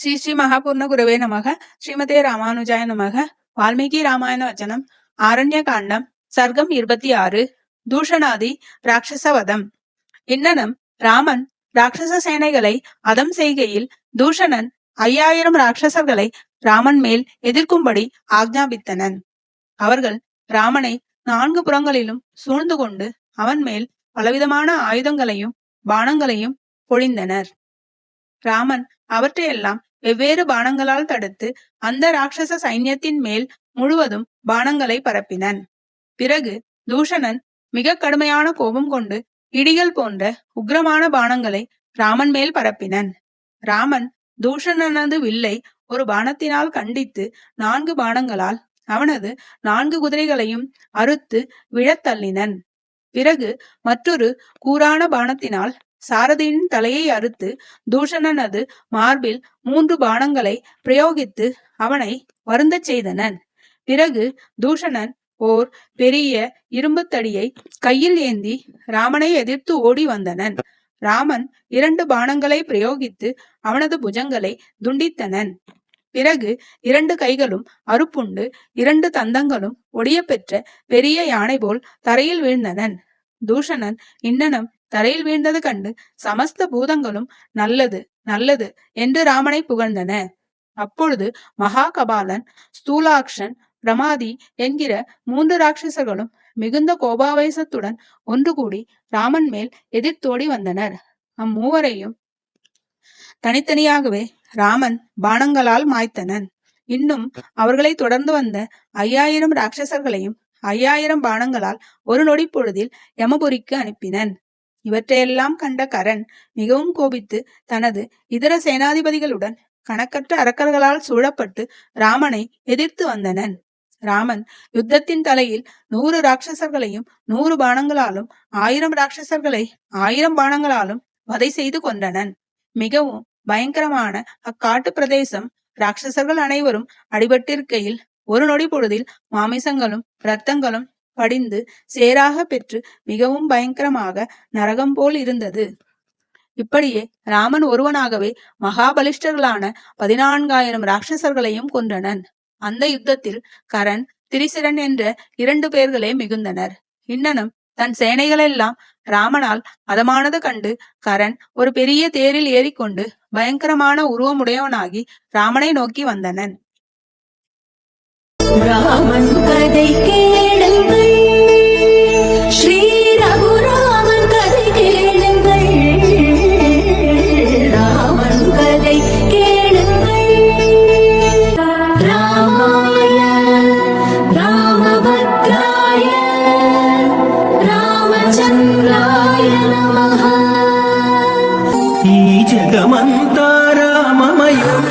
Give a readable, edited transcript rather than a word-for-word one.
ஸ்ரீ ஸ்ரீ மகாபூர்ண குருவே நமக. ஸ்ரீமதே ராமானுஜாய நமக. வால்மீகி ராமாயண வச்சனம். ஆரண்ய காண்டம். சர்க்கம் 26. தூஷணாதி ராட்சசவதம். இன்னனம் ராமன் ராட்சச சேனைகளை அதம் செய்கையில் தூஷணன் 5000 ராட்சசர்களை ராமன் மேல் எதிர்க்கும்படி ஆக்ஞாபித்தனன். அவர்கள் ராமனை 4 புறங்களிலும் சூழ்ந்து கொண்டு அவன் மேல் பலவிதமான ஆயுதங்களையும் பானங்களையும் பொழிந்தனர். ராமன் அவற்றையெல்லாம் வெவ்வேறு பானங்களால் தடுத்து அந்த ராட்சச சைன்யத்தின் மேல் முழுவதும் பானங்களை பரப்பினன். பிறகு தூஷணன் மிக கடுமையான கோபம் கொண்டு இடிகள் போன்ற உக்ரமான பானங்களை ராமன் மேல் பரப்பினன். ராமன் தூஷணனது வில்லை ஒரு பானத்தினால் கண்டித்து 4 பானங்களால் அவனது 4 குதிரைகளையும் அறுத்து விழத்தள்ளினன். பிறகு மற்றொரு கூரான பானத்தினால் சாரதியின் தலையை அறுத்து தூஷணனது மார்பில் 3 பானங்களை பிரயோகித்து அவனை வருந்தச் செய்தனன். பிறகு தூஷணன் ஓர் பெரிய இரும்பு தடியை கையில் ஏந்தி ராமனை எதிர்த்து ஓடி வந்தனன். ராமன் 2 பானங்களை பிரயோகித்து அவனது புஜங்களை துண்டித்தனன். பிறகு 2 கைகளும் அறுப்புண்டு 2 தந்தங்களும் ஒடிய பெற்ற பெரிய யானை போல் தரையில் வீழ்ந்தனன். தூஷணன் இன்னனம் தரையில் வீழ்ந்தது கண்டு சமஸ்த பூதங்களும் நல்லது நல்லது என்று ராமனை புகழ்ந்தன. அப்பொழுது மகாகபாலன், ஸ்தூலாக்ஷன், பிரமாதி என்கிற 3 ராட்சசர்களும் மிகுந்த கோபாவேசத்துடன் ஒன்று கூடி ராமன் மேல் எதிர்த்தோடி வந்தனர். அம்மூவரையும் தனித்தனியாகவே ராமன் பானங்களால் மாய்த்தனன். இன்னும் அவர்களை தொடர்ந்து வந்த 5000 ராட்சசர்களையும் 5000 பானங்களால் ஒரு நொடி பொழுதில் யமபுரிக்கு அனுப்பினன். இவற்றையெல்லாம் கண்ட கரன் மிகவும் கோபித்து தனது இதர சேனாதிபதிகளுடன் கணக்கற்ற அரக்கர்களால் சூழப்பட்டு ராமனை எதிர்த்து வந்தனன். ராமன் யுத்தத்தின் தலையில் 100 ராட்சசர்களையும் 100 பானங்களாலும் 1000 ராட்சசர்களை 1000 பானங்களாலும் வதை செய்து கொன்றனன். மிகவும் பயங்கரமான அக்காட்டு பிரதேசம் ராட்சசர்கள் அனைவரும் அடிபட்டிருக்கையில் ஒரு நொடி பொழுதில் மாமிசங்களும் இரத்தங்களும் படிந்து சேராக பெற்று மிகவும் பயங்கரமாக நரகம் போல் இருந்தது. இப்படியே ராமன் ஒருவனாகவே மகாபலிஷ்டர்களான 14000 ராட்சசர்களையும் கொன்றனன். அந்த யுத்தத்தில் கரன், திரிசிரன் என்ற 2 பேர்களே மிகுந்தனர். இன்னனும் தன் சேனைகளெல்லாம் ராமனால் அதமானது கண்டு கரன் ஒரு பெரிய தேரில் ஏறிக்கொண்டு பயங்கரமான உருவமுடையவனாகி ராமனை நோக்கி வந்தனன். ராமன் கதை கேளுங்கள், ஸ்ரீ ரகுராமன் கதை கேளுங்கள், ராமன் கதை கேளுங்கள். ராமாய ராமபத்ராய ராமச்சந்திராய நமஹ. ఈ జగమంతా రామమయం